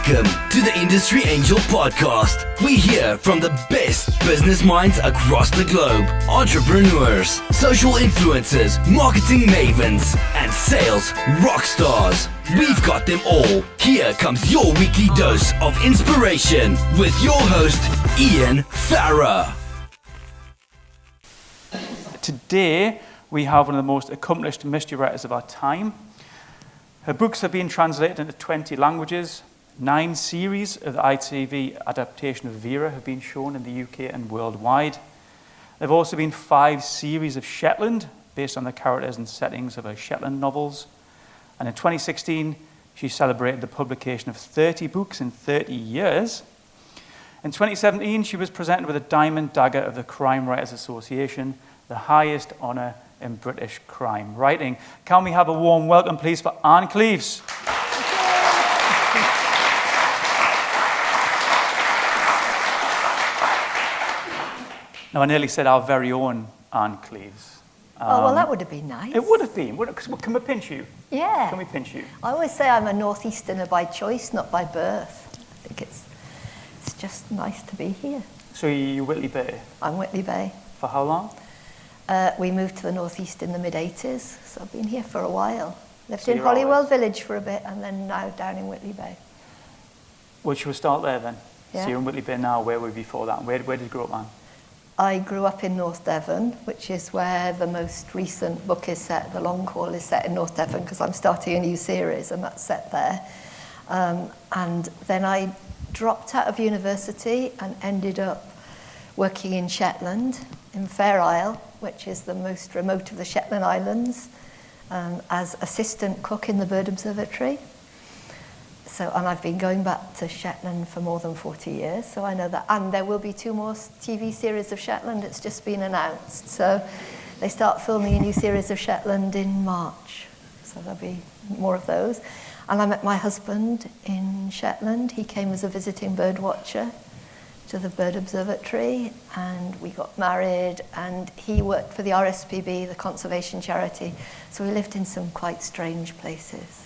Welcome to the Industry Angel Podcast. We hear from the best business minds across the globe, entrepreneurs, social influencers, marketing mavens, and sales rock stars. We've got them all. Here comes your weekly dose of inspiration with your host, Ian Farrar. Today, we have one of the most accomplished mystery writers of our time. Her books have been translated into 20 languages. 9 series of the ITV adaptation of Vera have been shown in the UK and worldwide. There have also been 5 series of Shetland, based on the characters and settings of her Shetland novels. And in 2016, she celebrated the publication of 30 books in 30 years. In 2017, she was presented with a Diamond Dagger of the Crime Writers Association, the highest honour in British crime writing. Can we have a warm welcome, please, for Ann Cleeves? Now, I nearly said our very own Ann Cleeves. Well, that would have been nice. It would have been. Can we pinch you? Yeah. Can we pinch you? I always say I'm a northeasterner by choice, not by birth. I think it's just nice to be here. So you're Whitley Bay? I'm Whitley Bay. For how long? We moved to the northeast in the mid-80s, so I've been here for a while. Lived in Holywell Village for a bit, and then now down in Whitley Bay. Well, shall we start there then? Yeah. So you're in Whitley Bay now. Where were you before that? Where did you grow up, Ann? I grew up in North Devon, which is where the most recent book is set. The Long Call is set in North Devon because I'm starting a new series, and that's set there. And then I dropped out of university and ended up working in Shetland, in Farrar, which is the most remote of the Shetland Islands, as assistant cook in the bird observatory. And I've been going back to Shetland for more than 40 years, so I know that. And there will be 2 more TV series of Shetland. It's just been announced. So they start filming a new series of Shetland in March. So there'll be more of those. And I met my husband in Shetland. He came as a visiting bird watcher to the bird observatory, and we got married, and he worked for the RSPB, the conservation charity. So we lived in some quite strange places.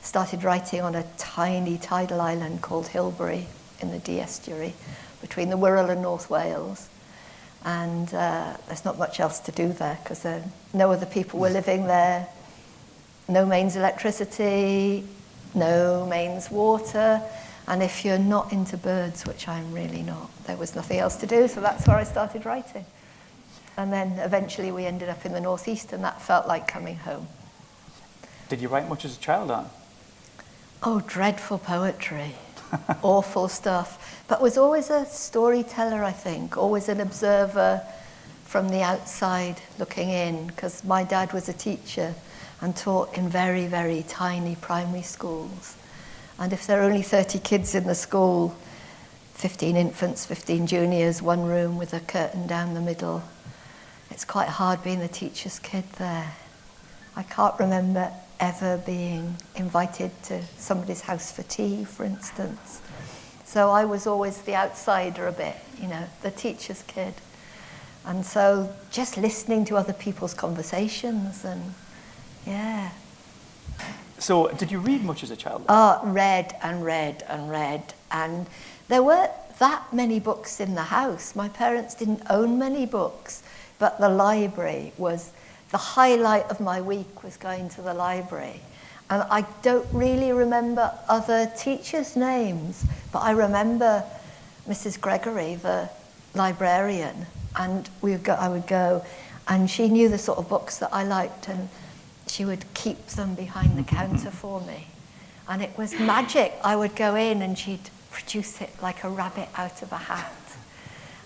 Started writing on a tiny tidal island called Hilbury in the Dee estuary between the Wirral and North Wales. And there's not much else to do there because no other people were living there. No mains electricity, no mains water. And if you're not into birds, which I'm really not, there was nothing else to do. So that's where I started writing. And then eventually we ended up in the northeast, and that felt like coming home. Did you write much as a child, Ann? Oh, dreadful poetry. Awful stuff. But was always a storyteller, I think. Always an observer from the outside looking in. Because my dad was a teacher and taught in very, very tiny primary schools. And if there are only 30 kids in the school, 15 infants, 15 juniors, 1 room with a curtain down the middle, it's quite hard being the teacher's kid there. I can't remember ever being invited to somebody's house for tea, for instance. So I was always the outsider a bit, the teacher's kid. And so just listening to other people's conversations and, yeah. So did you read much as a child? Read and read and read. And there weren't that many books in the house. My parents didn't own many books, but the library was the highlight of my week was going to the library. And I don't really remember other teachers' names, but I remember Mrs. Gregory, the librarian, and I would go, and she knew the sort of books that I liked, and she would keep them behind the counter for me. And it was magic. I would go in and she'd produce it like a rabbit out of a hat.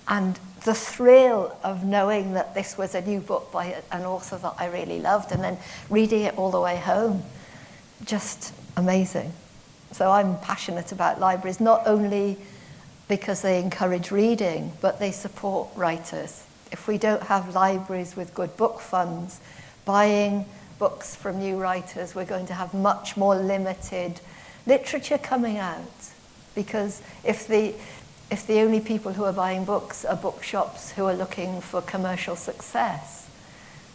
And the thrill of knowing that this was a new book by an author that I really loved, and then reading it all the way home, just amazing. So I'm passionate about libraries, not only because they encourage reading, but they support writers. If we don't have libraries with good book funds, buying books from new writers, we're going to have much more limited literature coming out. Because if the only people who are buying books are bookshops who are looking for commercial success,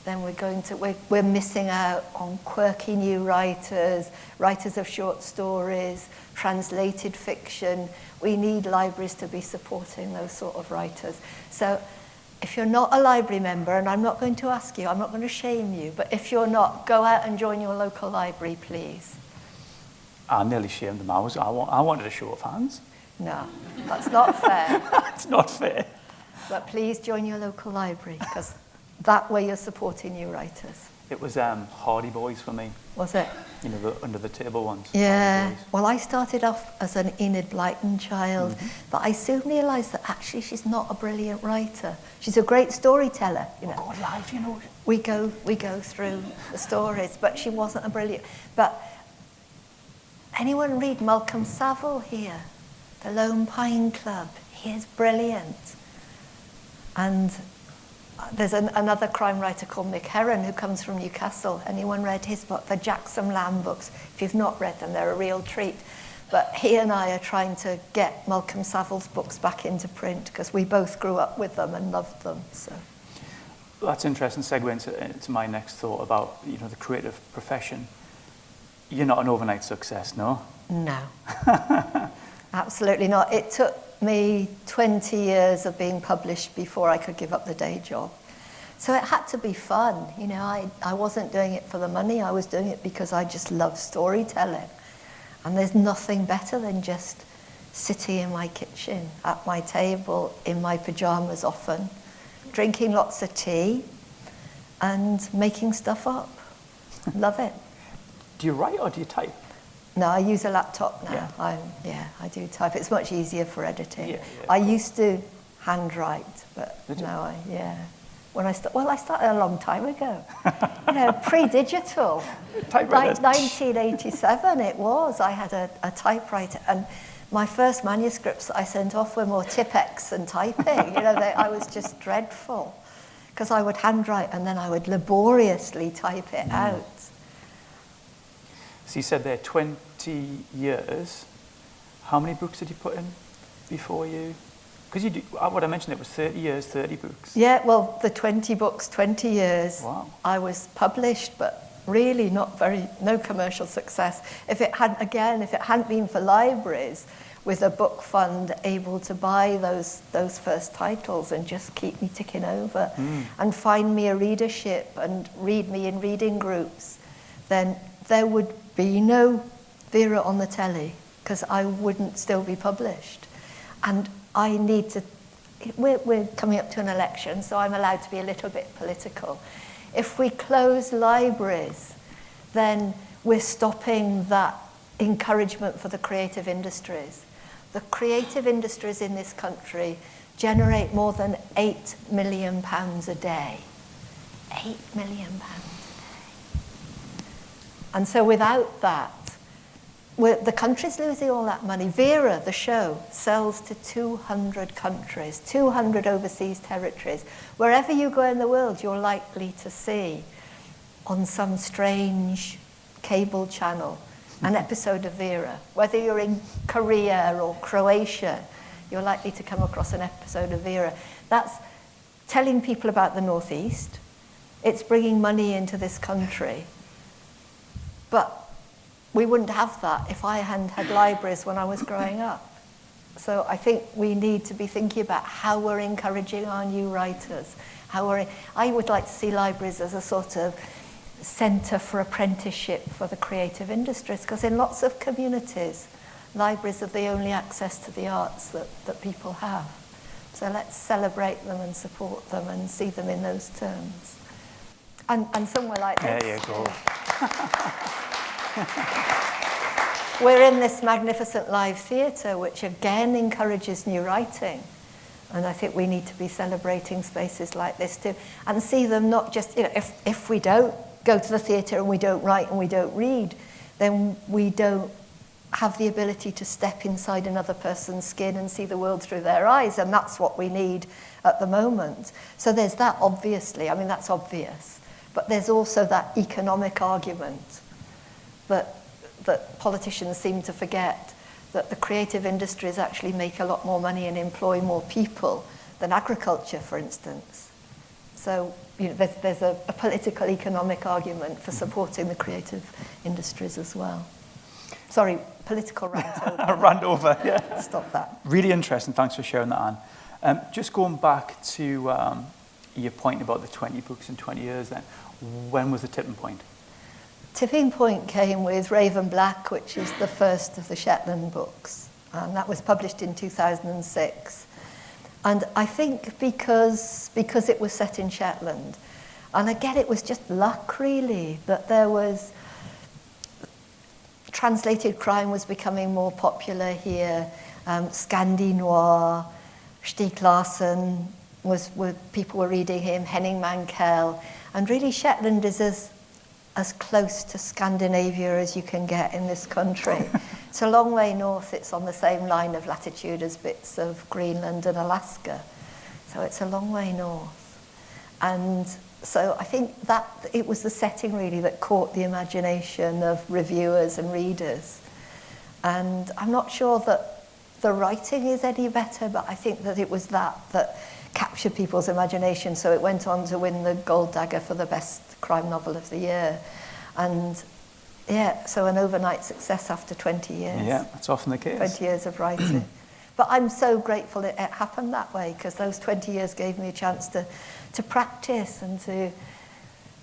then we're missing out on quirky new writers, writers of short stories, translated fiction. We need libraries to be supporting those sort of writers. So if you're not a library member, and I'm not going to ask you, I'm not going to shame you, but if you're not, go out and join your local library, please. I nearly shamed them. I wanted a show of hands. No, that's not fair. That's not fair. But please join your local library, because that way you're supporting new writers. It was Hardy Boys for me. Was it? You know, the under the table ones. Yeah. Well, I started off as an Enid Blyton child, but I soon realised that actually she's not a brilliant writer. She's a great storyteller. You know, God, life, you know. we go through the stories, but she wasn't a brilliant. But anyone read Malcolm Saville here? The Lone Pine Club. He is brilliant. And there's another crime writer called Mick Herron who comes from Newcastle. Anyone read his book, the Jackson Lamb books? If you've not read them, they're a real treat. But he and I are trying to get Malcolm Saville's books back into print because we both grew up with them and loved them. So that's interesting. Segue into my next thought about, you know, the creative profession. You're not an overnight success, no? No, absolutely not. It took me 20 years of being published before I could give up the day job. So it had to be fun. You know, I wasn't doing it for the money. I was doing it because I just love storytelling. And there's nothing better than just sitting in my kitchen, at my table, in my pajamas often, drinking lots of tea and making stuff up. Love it. Do you write or do you type? No, I use a laptop now. Yeah. I do type. It's much easier for editing. Yeah, I used to handwrite, but Did you? now I started a long time ago. You know, pre-digital. Typewriter. 1987 it was. I had a typewriter, and my first manuscripts that I sent off were more Tipex than typing. You know, I was just dreadful because I would handwrite and then I would laboriously type it out. So you said there 20 years. How many books did you put in before you? Because you do, what I mentioned, it was 30 years, 30 books. Yeah, well, the 20 books, 20 years. Wow. I was published, but really no commercial success. If it hadn't been for libraries with a book fund able to buy those first titles and just keep me ticking over and find me a readership and read me in reading groups, then there would be no Vera on the telly because I wouldn't still be published. And I need to, we're coming up to an election, so I'm allowed to be a little bit political. If we close libraries, then we're stopping that encouragement for the creative industries. The creative industries in this country generate more than £8 million a day. £8 million a day. And so without that, the country's losing all that money. Vera, the show, sells to 200 countries, 200 overseas territories. Wherever you go in the world, you're likely to see on some strange cable channel an episode of Vera. Whether you're in Korea or Croatia, you're likely to come across an episode of Vera. That's telling people about the Northeast. It's bringing money into this country. But we wouldn't have that if I hadn't had libraries when I was growing up. So I think we need to be thinking about how we're encouraging our new writers. I would like to see libraries as a sort of centre for apprenticeship for the creative industries, because in lots of communities, libraries are the only access to the arts that people have. So let's celebrate them and support them and see them in those terms. And somewhere like this. There you go. We're in this magnificent live theatre, which again encourages new writing. And I think we need to be celebrating spaces like this too, and see them not just, if we don't go to the theatre and we don't write and we don't read, then we don't have the ability to step inside another person's skin and see the world through their eyes, and that's what we need at the moment. So there's that, obviously, that's obvious, but there's also that economic argument that politicians seem to forget, that the creative industries actually make a lot more money and employ more people than agriculture, for instance. So there's a political economic argument for supporting the creative industries as well. Sorry, political rant over. Rant over, yeah. Stop that. Really interesting. Thanks for sharing that, Anne. Just going back to your point about the 20 books in 20 years then, when was the tipping point? Tipping point came with Raven Black, which is the first of the Shetland books. And that was published in 2006. And I think because it was set in Shetland, and again, it was just luck, really, that there was... Translated crime was becoming more popular here. Scandi Noir, Stieg Larsson, people were reading him, Henning Mankell. And really, Shetland is as close to Scandinavia as you can get in this country. It's a long way north. It's on the same line of latitude as bits of Greenland and Alaska. So it's a long way north. And so I think that it was the setting really that caught the imagination of reviewers and readers. And I'm not sure that the writing is any better, but I think that it was that captured people's imagination. So it went on to win the Gold Dagger for the best crime novel of the year. And yeah, so an overnight success after 20 years. Yeah, that's often the case. 20 years of writing. But I'm so grateful it happened that way, because those 20 years gave me a chance to practice and to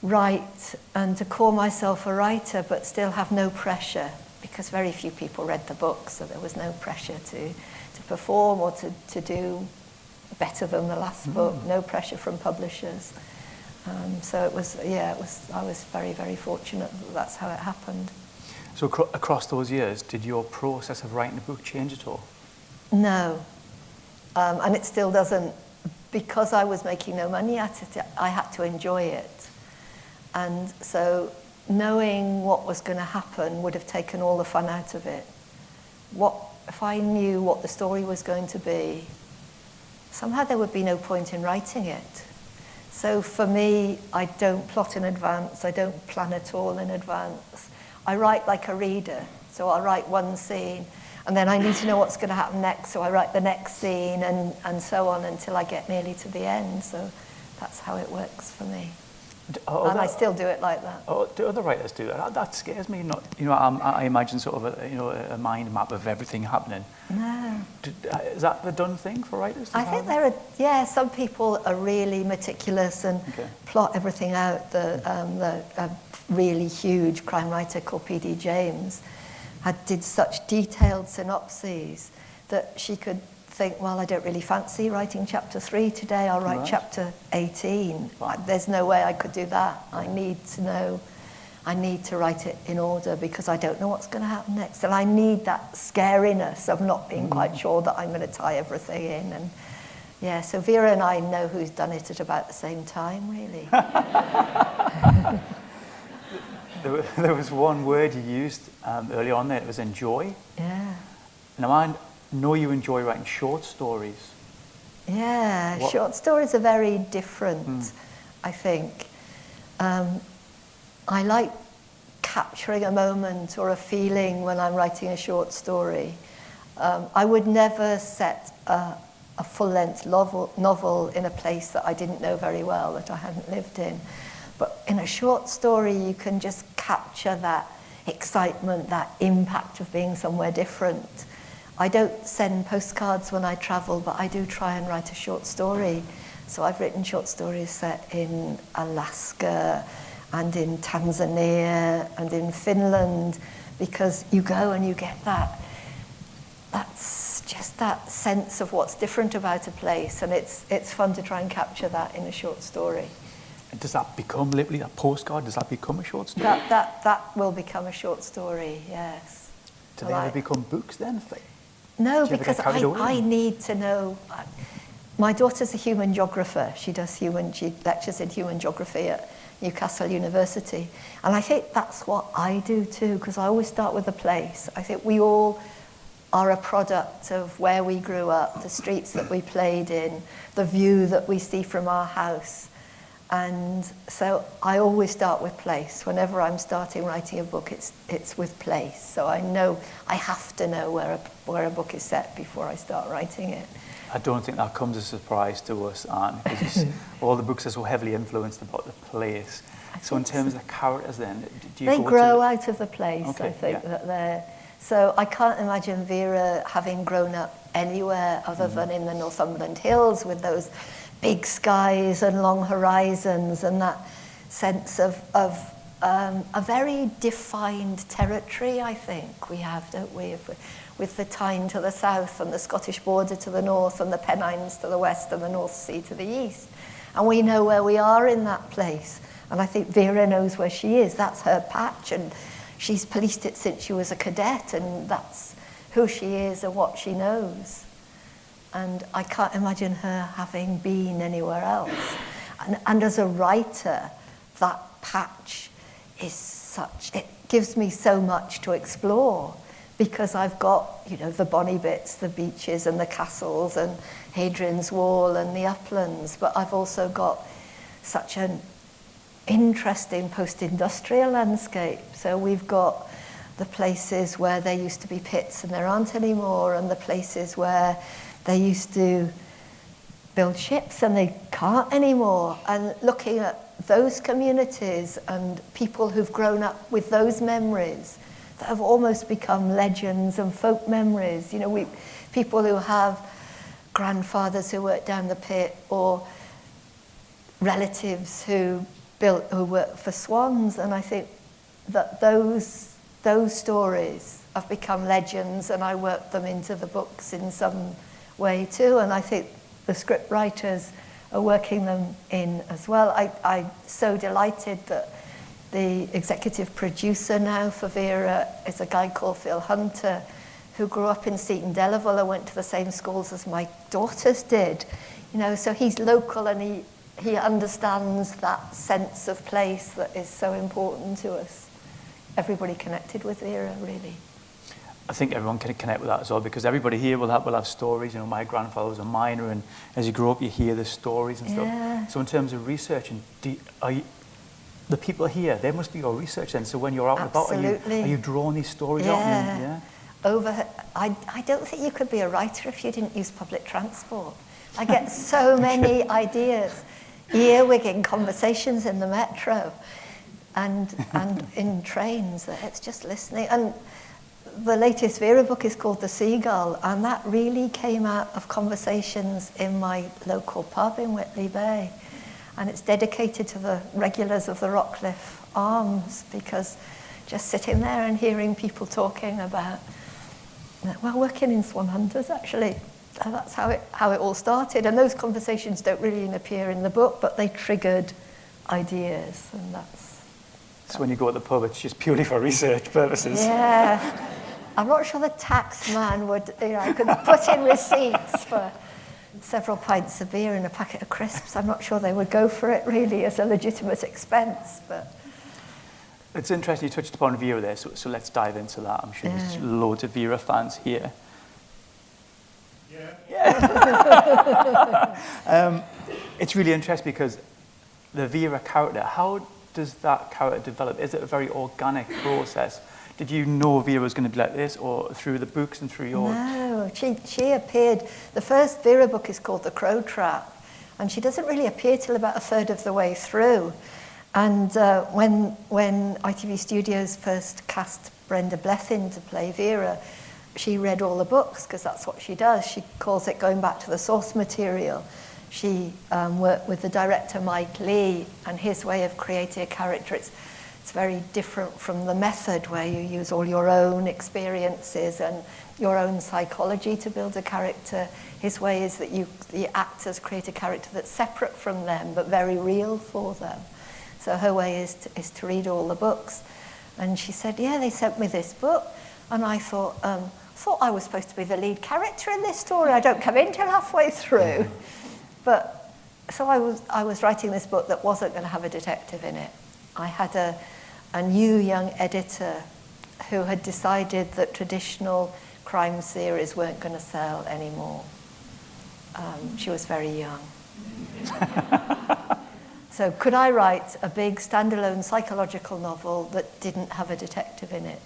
write and to call myself a writer, but still have no pressure, because very few people read the book, so there was no pressure to perform or to do better than the last book, no pressure from publishers. So it was, I was very, very fortunate that that's how it happened. So across those years, did your process of writing a book change at all? No, and it still doesn't. Because I was making no money at it, I had to enjoy it. And so knowing what was going to happen would have taken all the fun out of it. If I knew what the story was going to be, somehow there would be no point in writing it. So for me, I don't plot in advance. I don't plan at all in advance. I write like a reader. So I'll write one scene, and then I need to know what's going to happen next, so I write the next scene, and so on until I get nearly to the end. So that's how it works for me. And I still do it like that. Oh, do other writers do that? That scares me. Not, I imagine sort of a mind map of everything happening. No. Is that the done thing for writers? I think some people are really meticulous and plot everything out. The really huge crime writer called P.D. James did such detailed synopses that she could think, well, I don't really fancy writing chapter 3 today, I'll write chapter 18. Wow. There's no way I could do that. I need to write it in order, because I don't know what's going to happen next. And I need that scariness of not being quite sure that I'm going to tie everything in. And yeah, so Vera and I know who's done it at about the same time, really. There was one word you used early on there, it was enjoy. Yeah. Now, I know you enjoy writing short stories. Yeah, short stories are very different, I think. I like capturing a moment or a feeling when I'm writing a short story. I would never set a full-length novel in a place that I didn't know very well, that I hadn't lived in. But in a short story, you can just capture that excitement, that impact of being somewhere different. I don't send postcards when I travel, but I do try and write a short story. So I've written short stories set in Alaska and in Tanzania and in Finland, because you go and you get that's just that sense of what's different about a place, and it's fun to try and capture that in a short story. And does that become literally a postcard? Does that become a short story? That will become a short story, yes. Do they ever become books then? No, because I need to know. My daughter's a human geographer. She lectures in human geography at Newcastle University. And I think that's what I do too, because I always start with a place. I think we all are a product of where we grew up, the streets that we played in, the view that we see from our house. And so I always start with place. Whenever I'm starting writing a book, it's with place. So I know, I have to know where a book is set before I start writing it. I don't think that comes as a surprise to us, Anne, because all the books are so heavily influenced about the place. So in terms of the characters then, do you They go grow to... out of the place, Okay, I think, yeah. that they're... So I can't imagine Vera having grown up anywhere other than in the Northumberland Hills with those big skies and long horizons and that sense of a very defined territory, I think we have, don't we? With the Tyne to the south and the Scottish border to the north and the Pennines to the west and the North Sea to the east. And we know where we are in that place. And I think Vera knows where she is. That's her patch, and she's policed it since she was a cadet, and that's who she is and what she knows. And I can't imagine her having been anywhere else. And as a writer, that patch is such, it gives me so much to explore, because I've got, you know, the bonny bits, the beaches and the castles and Hadrian's Wall and the uplands, but I've also got such an interesting post-industrial landscape. So we've got the places where there used to be pits and there aren't anymore, and the places where they used to build ships and they can't anymore, and looking at those communities and people who've grown up with those memories that have almost become legends and folk memories. You know, people who have grandfathers who worked down the pit, or relatives who worked for swans, and I think that those stories have become legends, and I work them into the books in some way too, and I think the script writers are working them in as well. I'm so delighted that the executive producer now for Vera is a guy called Phil Hunter, who grew up in Seaton Delaval and went to the same schools as my daughters did. You know, so he's local, and he understands that sense of place that is so important to us. Everybody connected with Vera, really. I think everyone can connect with that as well, because everybody here will have stories. You know, my grandfather was a miner, and as you grow up, you hear the stories and stuff. So in terms of research, and the people here, they must be your research then. So when you're out and about, are you drawing these stories out? And, I don't think you could be a writer if you didn't use public transport. I get so many ideas, earwigging conversations in the metro and in trains. It's just listening. And the latest Vera book is called The Seagull, and that really came out of conversations in my local pub in Whitley Bay. And it's dedicated to the regulars of the Rockcliffe Arms, because just sitting there and hearing people talking about, well, working in Swan Hunters, actually. That's how it all started. And those conversations don't really appear in the book, but they triggered ideas, and that's... So when you go to the pub, it's just purely for research purposes. Yeah. I'm not sure the tax man would, I could put in receipts for several pints of beer and a packet of crisps. I'm not sure they would go for it really as a legitimate expense, but... It's interesting you touched upon Vera there, so let's dive into that. I'm sure there's loads of Vera fans here. It's really interesting because the Vera character, how does that character develop? Is it a very organic process? Did you know Vera was going to be like this, or through the books and through your... No, she appeared... The first Vera book is called The Crow Trap, and she doesn't really appear till about a third of the way through. And when ITV Studios first cast Brenda Blethyn to play Vera, she read all the books, because that's what she does. She calls it going back to the source material. She worked with the director, Mike Lee, and his way of creating a character. It's very different from the method where you use all your own experiences and your own psychology to build a character. His way is that the actors create a character that's separate from them, but very real for them. So her way is to read all the books. And she said, yeah, they sent me this book. And I thought I was supposed to be the lead character in this story. I don't come in till halfway through. But so I was writing this book that wasn't going to have a detective in it. I had a new young editor who had decided that traditional crime series weren't going to sell anymore. She was very young. So could I write a big standalone psychological novel that didn't have a detective in it?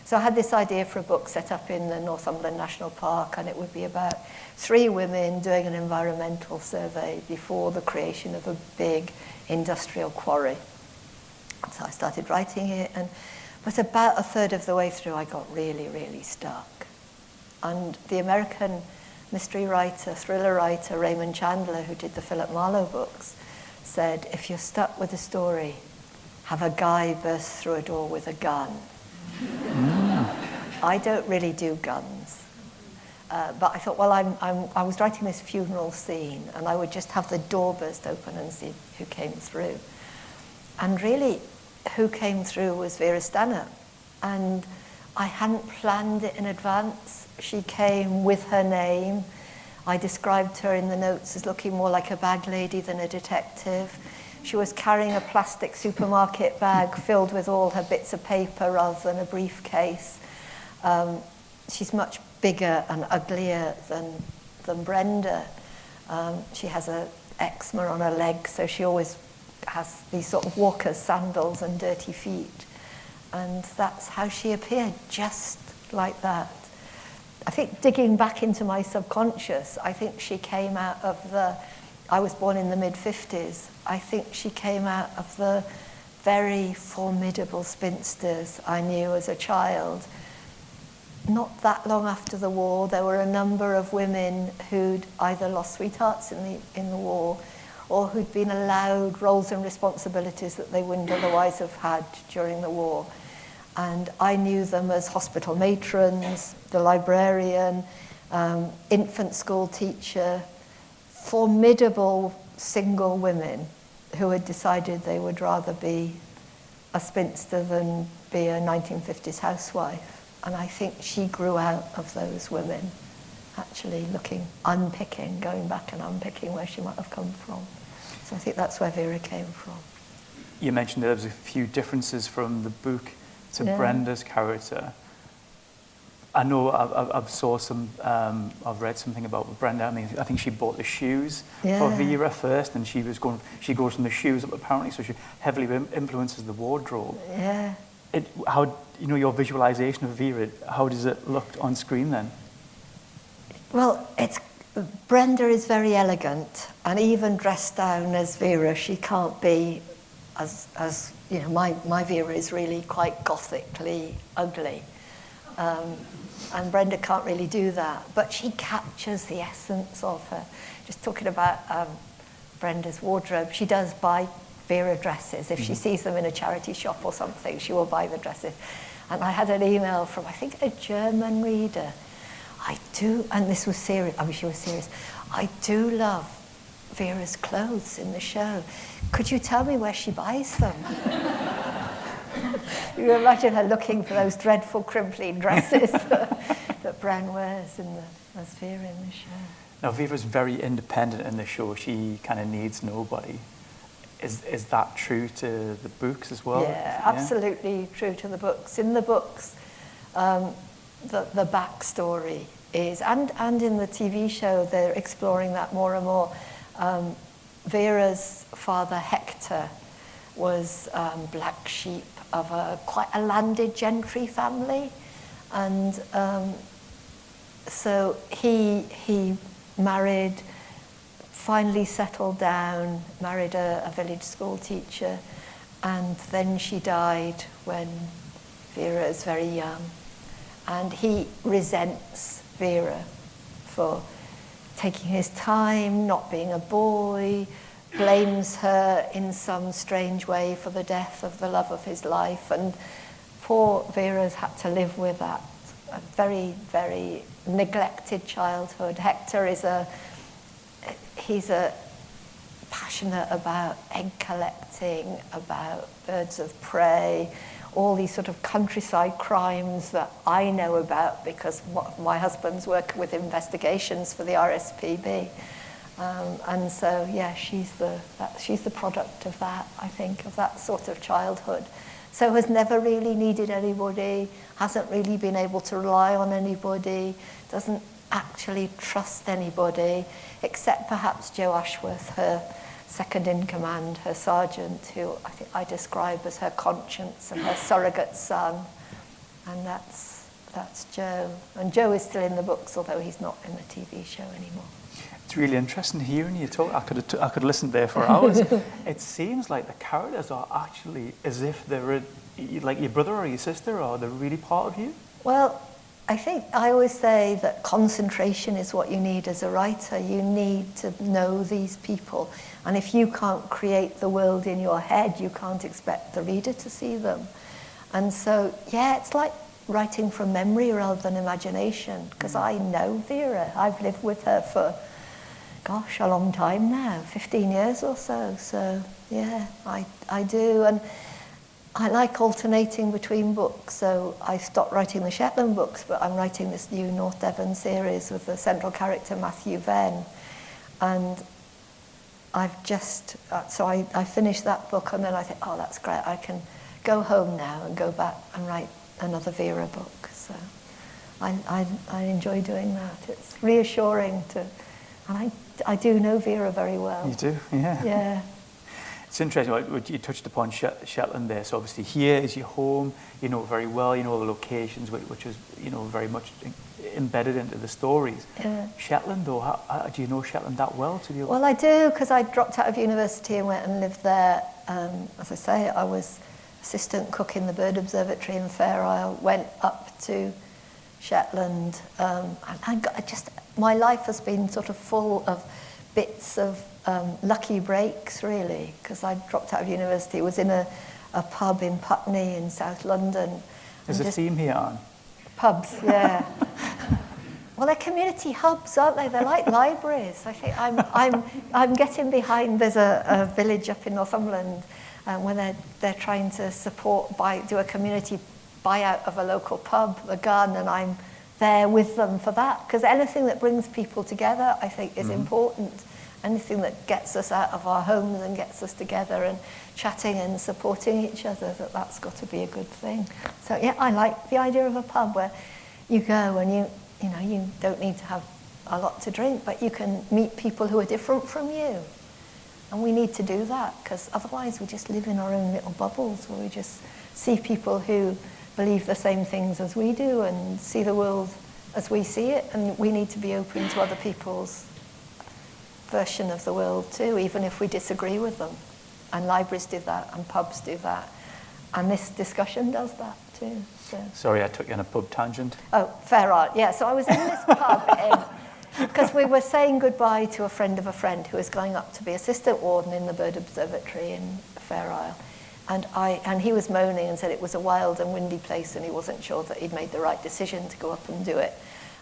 So I had this idea for a book set up in the Northumberland National Park, and it would be about 3 women doing an environmental survey before the creation of a big industrial quarry. So I started writing it, but about a third of the way through, I got really, really stuck. And the American mystery writer, thriller writer, Raymond Chandler, who did the Philip Marlowe books, said, if you're stuck with a story, have a guy burst through a door with a gun. I don't really do guns. But I thought, well, I was writing this funeral scene, and I would just have the door burst open and see who came through. And really, who came through was Vera Stanhope. And I hadn't planned it in advance. She came with her name. I described her in the notes as looking more like a bag lady than a detective. She was carrying a plastic supermarket bag filled with all her bits of paper rather than a briefcase. She's much bigger and uglier than Brenda. She has an eczema on her leg, so she always has these sort of walker's sandals and dirty feet. And that's how she appeared, just like that. I think digging back into my subconscious, I think she came out of I was born in the mid-50s. I think she came out of the very formidable spinsters I knew as a child. Not that long after the war, there were a number of women who'd either lost sweethearts in the war or who'd been allowed roles and responsibilities that they wouldn't otherwise have had during the war. And I knew them as hospital matrons, the librarian, infant school teacher, formidable single women who had decided they would rather be a spinster than be a 1950s housewife. And I think she grew out of those women, actually going back and unpicking where she might have come from. So I think that's where Vera came from. You mentioned there was a few differences from the book to Brenda's character. I know I've read something about Brenda. I mean, I think she bought the shoes for Vera first, and she goes from the shoes up apparently, so she heavily influences the wardrobe. Yeah. Your visualization of Vera, how does it look on screen then? Well, Brenda is very elegant, and even dressed down as Vera, she can't be as my Vera is really quite gothically ugly. And Brenda can't really do that, but she captures the essence of her. Just talking about Brenda's wardrobe, she does buy Vera dresses. If she sees them in a charity shop or something, she will buy the dresses. And I had an email from, I think, a German reader. And this was serious, she was serious. I do love Vera's clothes in the show. Could you tell me where she buys them? You imagine her looking for those dreadful crimpling dresses that Bran wears as Vera in the show. Now, Vera's very independent in the show. She kind of needs nobody. Is that true to the books as well? Yeah, absolutely true to the books. In the books, the backstory is, and in the TV show, they're exploring that more and more. Vera's father, Hector, was black sheep of quite a landed gentry family, and so he married, finally settled down, married a village school teacher, and then she died when Vera is very young, and he resents Vera for taking his time, not being a boy, blames her in some strange way for the death of the love of his life, and poor Vera's had to live with that. A very, very neglected childhood. Hector he's passionate about egg collecting, about birds of prey, all these sort of countryside crimes that I know about because my husband's work with investigations for the RSPB. And so, yeah, she's the product of that, I think, of that sort of childhood. So has never really needed anybody, hasn't really been able to rely on anybody, doesn't actually trust anybody, except perhaps Joe Ashworth, her second in command, her sergeant, who I think I describe as her conscience and her surrogate son. And that's Joe. And Joe is still in the books, although he's not in the TV show anymore. It's really interesting hearing you talk. I could listen there for hours. It seems like the characters are actually as if they're like your brother or your sister, or they're really part of you. Well, I think I always say that concentration is what you need as a writer. You need to know these people. And if you can't create the world in your head, you can't expect the reader to see them. And so, yeah, it's like writing from memory rather than imagination, because I know Vera. I've lived with her for, gosh, a long time now, 15 years or so. So, yeah, I do. And I like alternating between books. So I stopped writing the Shetland books, but I'm writing this new North Devon series with the central character, Venn. And I've just, so I finished that book, and then I think, oh, that's great. I can go home now and go back and write another Vera book. So I enjoy doing that. It's reassuring to, and I do know Vera very well. You do, yeah. Yeah. It's interesting what you touched upon Shetland there. So obviously here is your home. You know it very well. You know the locations, which is very much embedded into the stories. Yeah. Shetland, though, how do you know Shetland that well? Well, I do, because I dropped out of university and went and lived there. As I say, I was assistant cook in the bird observatory in Farrar. Went up to Shetland. My life has been sort of full of bits of lucky breaks, really, because I dropped out of university. Was in a pub in Putney in South London. There's a theme here, Anne. Pubs, yeah. Well, they're community hubs, aren't they? They're like libraries. I think I'm getting behind. There's a village up in Northumberland where they're trying to do a community buyout of a local pub, the Gun, and I'm there with them for that, because anything that brings people together, I think, is important. Anything that gets us out of our homes and gets us together and chatting and supporting each other, that's got to be a good thing. So yeah, I like the idea of a pub where you go and you don't need to have a lot to drink, but you can meet people who are different from you. And we need to do that, because otherwise we just live in our own little bubbles where we just see people who believe the same things as we do and see the world as we see it, and we need to be open to other people's version of the world too, even if we disagree with them. And libraries do that, and pubs do that, and this discussion does that too. So. Sorry, I took you on a pub tangent. Oh, Farrar, yeah. So I was in this pub because we were saying goodbye to a friend of a friend who was going up to be assistant warden in the bird observatory in Farrar. And he was moaning and said it was a wild and windy place and he wasn't sure that he'd made the right decision to go up and do it.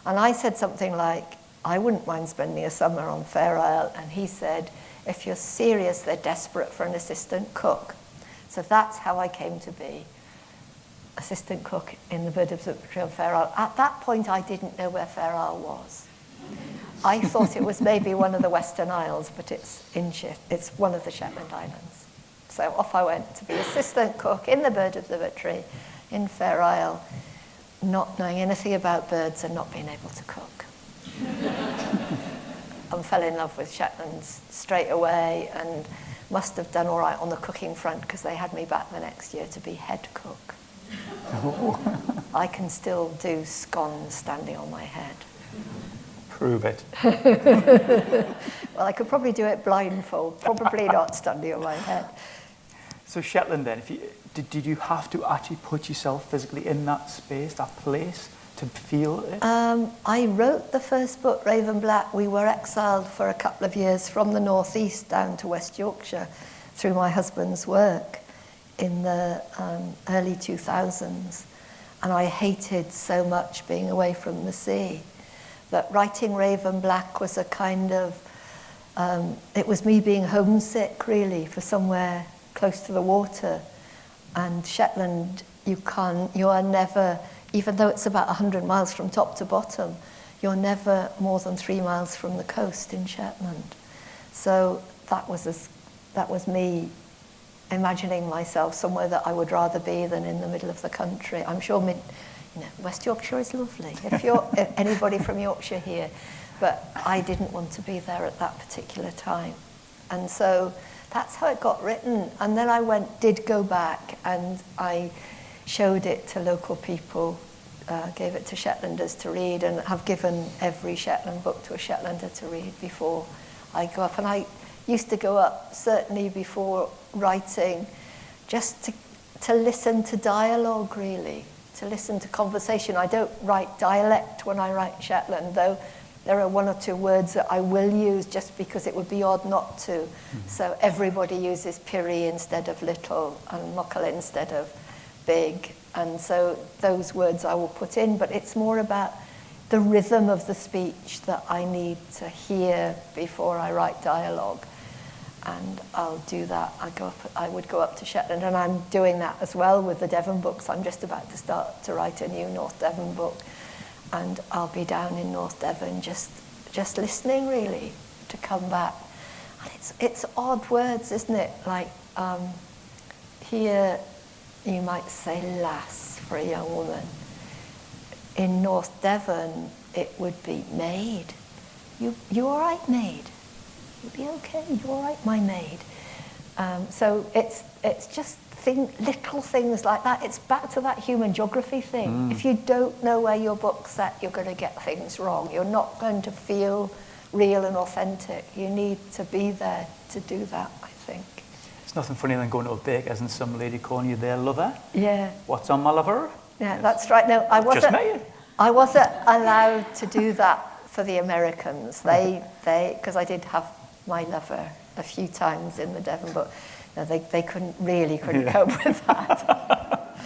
And I said something like, I wouldn't mind spending a summer on Farrar. And he said, if you're serious, they're desperate for an assistant cook. So that's how I came to be assistant cook in the bird observatory on Farrar. At that point, I didn't know where Farrar was. I thought it was maybe one of the Western Isles, but it's one of the Shetland Islands. So off I went to be assistant cook in the bird observatory in Farrar, not knowing anything about birds and not being able to cook. And fell in love with Shetland straight away and must have done all right on the cooking front because they had me back the next year to be head cook. I can still do scones standing on my head. Prove it. Well, I could probably do it blindfold, probably not standing on my head. So Shetland then, did you have to actually put yourself physically in that space, that place, to feel it? I wrote the first book, Raven Black. We were exiled for a couple of years from the northeast down to West Yorkshire through my husband's work in the early 2000s. And I hated so much being away from the sea that writing Raven Black was a kind of, it was me being homesick really for somewhere close to the water. And Shetland, you are never, even though it's about 100 miles from top to bottom, you're never more than 3 miles from the coast in Shetland. So that was me imagining myself somewhere that I would rather be than in the middle of the country. I'm sure West Yorkshire is lovely, if you're anybody from Yorkshire here, but I didn't want to be there at that particular time. And so that's how it got written. And then I did go back and I showed it to local people, gave it to Shetlanders to read, and have given every Shetland book to a Shetlander to read before I go up. And I used to go up, certainly before writing, just to listen to dialogue, really, to listen to conversation. I don't write dialect when I write Shetland, though there are one or two words that I will use just because it would be odd not to. Mm-hmm. So everybody uses piri instead of little and muckle instead of big. And so those words I will put in, but it's more about the rhythm of the speech that I need to hear before I write dialogue. And I'll do that. I would go up to Shetland, and I'm doing that as well with the Devon books. I'm just about to start to write a new North Devon book, and I'll be down in North Devon just listening, really, to come back. And it's odd words, isn't it? Like here, you might say lass for a young woman. In North Devon, it would be maid. You all right, maid? You'll be okay. You all right, my maid? So it's just little things like that. It's back to that human geography thing. If you don't know where your book's set, you're going to get things wrong. You're not going to feel real and authentic. You need to be there to do that, I think. It's nothing funnier than going to a baker's and some lady calling you their lover. Yeah. What's on my lover? Yeah, that's right. No, I wasn't allowed to do that for the Americans. They because I did have my lover a few times in the Devon book. No, they couldn't cope with that.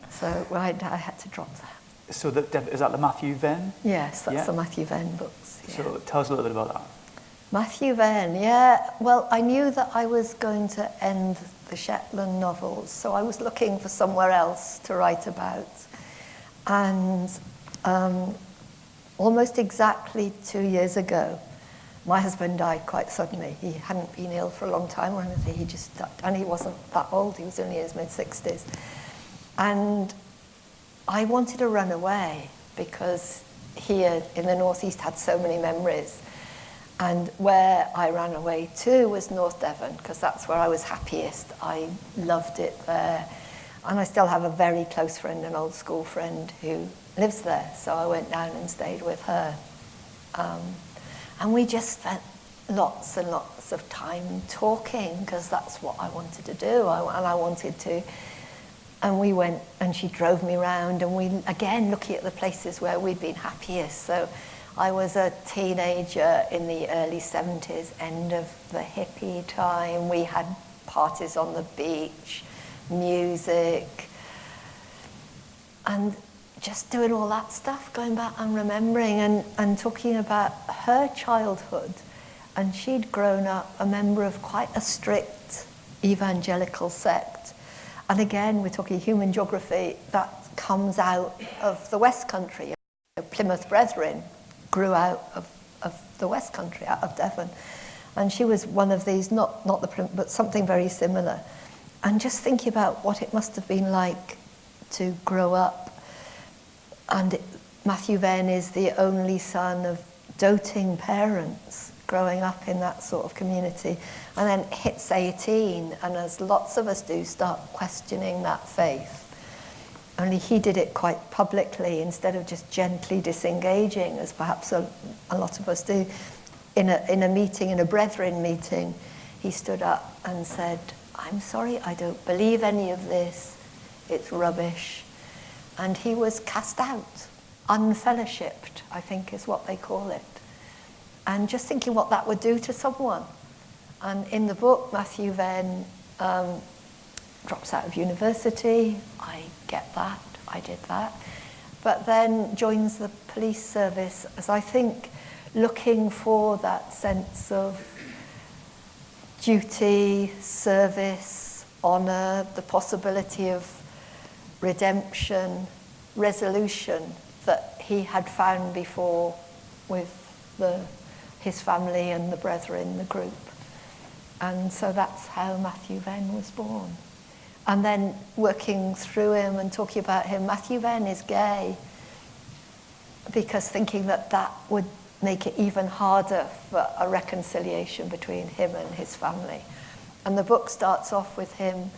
So I had to drop that. So is that the Matthew Venn? Yes, that's the Matthew Venn books. Yeah. So tell us a little bit about that. Matthew Venn, yeah. Well, I knew that I was going to end the Shetland novels, so I was looking for somewhere else to write about. And almost exactly 2 years ago, my husband died quite suddenly. He hadn't been ill for a long time or anything. He just died. And he wasn't that old. He was only in his mid-60s. And I wanted to run away because here in the northeast had so many memories. And where I ran away to was North Devon, because that's where I was happiest. I loved it there. And I still have a very close friend, an old school friend, who lives there. So I went down and stayed with her. And we just spent lots and lots of time talking, because that's what I wanted to do. And we went, and she drove me around, and we, again, looking at the places where we'd been happiest. So I was a teenager in the early 70s, end of the hippie time. We had parties on the beach, music, and just doing all that stuff, going back and remembering and talking about her childhood. And she'd grown up a member of quite a strict evangelical sect. And again, we're talking human geography, that comes out of the West Country. Plymouth Brethren grew out of the West Country, out of Devon. And she was one of these, not the Plymouth, but something very similar. And just thinking about what it must have been like to grow up. And Matthew Venn is the only son of doting parents growing up in that sort of community, and then hits 18, and as lots of us do, start questioning that faith. Only he did it quite publicly instead of just gently disengaging, as perhaps a lot of us do. In a meeting, in a Brethren meeting, he stood up and said, "I'm sorry, I don't believe any of this. It's rubbish." And he was cast out, unfellowshipped, I think is what they call it. And just thinking what that would do to someone. And in the book, Matthew Venn drops out of university. I get that, I did that. But then joins the police service as, I think, looking for that sense of duty, service, honour, the possibility of redemption, resolution that he had found before with his family and the Brethren, the group. And so that's how Matthew Venn was born. And then working through him and talking about him, Matthew Venn is gay, because thinking that would make it even harder for a reconciliation between him and his family. And the book starts off with him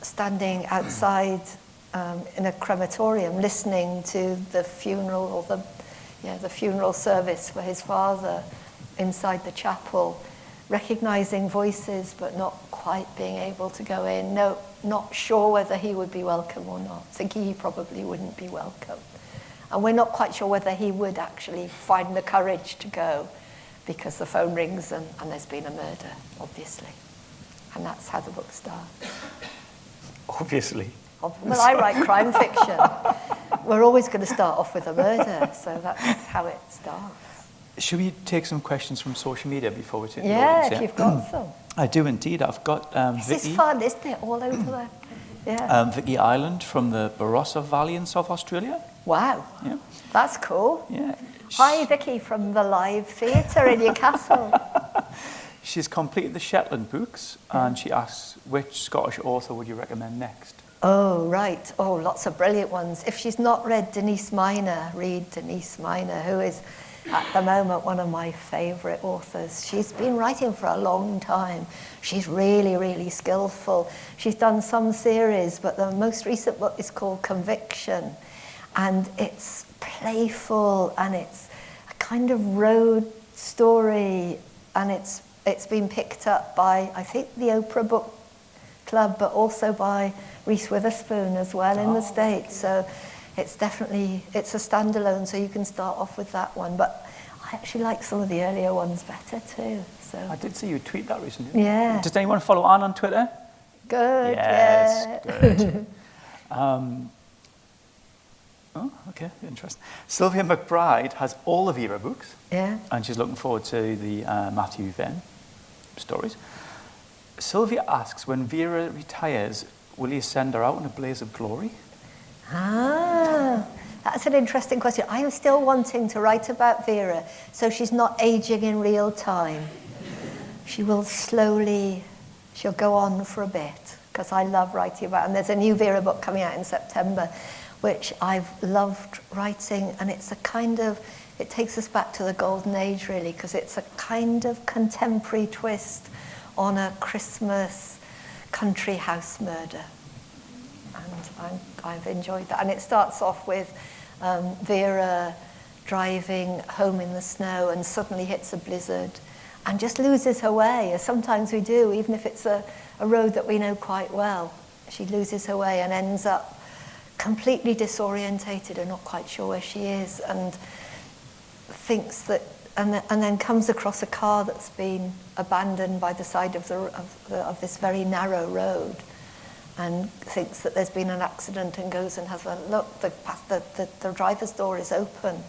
standing outside in a crematorium, listening to the funeral or the funeral service for his father inside the chapel, recognizing voices but not quite being able to go in, not sure whether he would be welcome or not, thinking he probably wouldn't be welcome. And we're not quite sure whether he would actually find the courage to go, because the phone rings and there's been a murder, obviously. And that's how the book starts. Obviously. Well, I write crime fiction. We're always going to start off with a murder, so that's how it starts. Should we take some questions from social media before we take the Yeah, audience? if you've got some. I do indeed. I've got This Vicky. is fun, isn't it? All over there. Yeah. Vicky Island from the Barossa Valley in South Australia. Wow. Yeah. That's cool. Yeah. Hi, Vicky from the Live Theatre in Newcastle. She's completed the Shetland books, and she asks, which Scottish author would you recommend next? Oh, right. Oh, lots of brilliant ones. If she's not read Denise Minor, read Denise Minor, who is at the moment one of my favourite authors. She's been writing for a long time. She's really, really skillful. She's done some series, but the most recent book is called Conviction. And it's playful, and it's a kind of road story, and it's been picked up by, I think, the Oprah Book Club, but also by Reese Witherspoon as well in the States. So it's definitely, it's a standalone, so you can start off with that one. But I actually like some of the earlier ones better too. So I did see you tweet that recently. Yeah. Does anyone follow Ann on Twitter? Good. Yes, Yeah. good. Oh, okay, interesting. Sylvia McBride has all the Vera books, Yeah. and she's looking forward to the Matthew Venn stories. Sylvia asks, when Vera retires, will you send her out in a blaze of glory? Ah, that's an interesting question. I'm still wanting to write about Vera, so she's not aging in real time. She will slowly, she'll go on for a bit, because I love writing about, and there's a new Vera book coming out in September, which I've loved writing, and it's a kind of, it takes us back to the golden age really, because it's a kind of contemporary twist on a Christmas country house murder. And I've enjoyed that. And it starts off with Vera driving home in the snow and suddenly hits a blizzard and just loses her way, as sometimes we do, even if it's a road that we know quite well. She loses her way and ends up completely disorientated and not quite sure where she is, and thinks that, and then comes across a car that's been abandoned by the side of this very narrow road, and thinks that there's been an accident, and goes and has a look. The driver's door is open,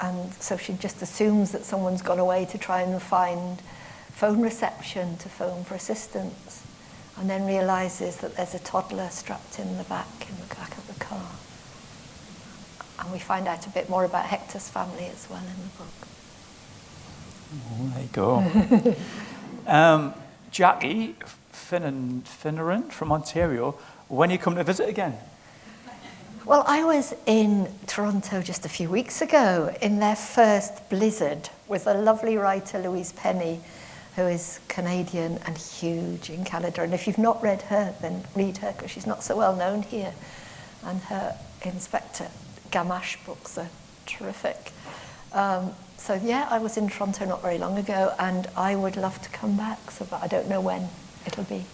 and so she just assumes that someone's gone away to try and find phone reception to phone for assistance, and then realizes that there's a toddler strapped in the back of the car. And we find out a bit more about Hector's family as well in the book. Oh, there you go. Jackie Finneran from Ontario, when you come to visit again? Well, I was in Toronto just a few weeks ago in their first blizzard with a lovely writer, Louise Penny, who is Canadian and huge in Canada. And if you've not read her, then read her, because she's not so well known here. And her Inspector Gamache books are terrific. So yeah, I was in Toronto not very long ago, and I would love to come back, but I don't know when it'll be.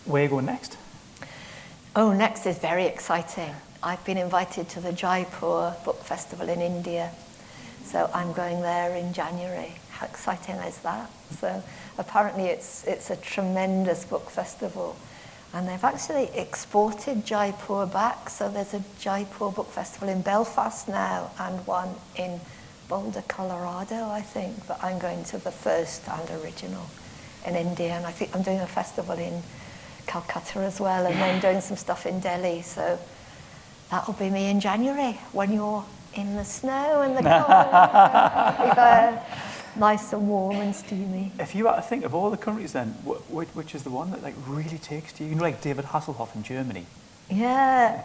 Where are you going next? Oh, next is very exciting. I've been invited to the Jaipur Book Festival in India. So I'm going there in January. How exciting is that? So apparently it's a tremendous book festival. And they've actually exported Jaipur back. So there's a Jaipur Book Festival in Belfast now and one in Boulder, Colorado, I think. But I'm going to the first and original in India. And I think I'm doing a festival in Calcutta as well, and then doing some stuff in Delhi. So that'll be me in January when you're in the snow and the cold. Nice and warm and steamy. If you had to think of all the countries then, which is the one that like really takes to you? You know, like David Hasselhoff in Germany. Yeah,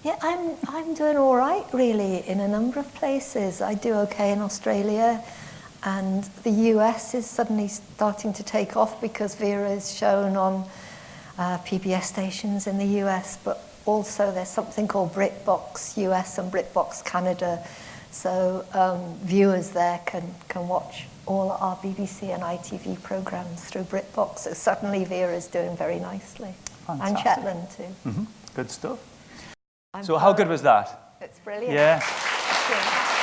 Yeah, I'm doing all right, really, in a number of places. I do okay in Australia, and the US is suddenly starting to take off because Vera is shown on PBS stations in the US, but also there's something called BritBox US and BritBox Canada, so viewers there can watch all our BBC and ITV programmes through BritBox. So suddenly Vera is doing very nicely. Fantastic. And Shetland too. Mm-hmm. Good stuff. So how good was that? It's brilliant. Yeah. Thank you.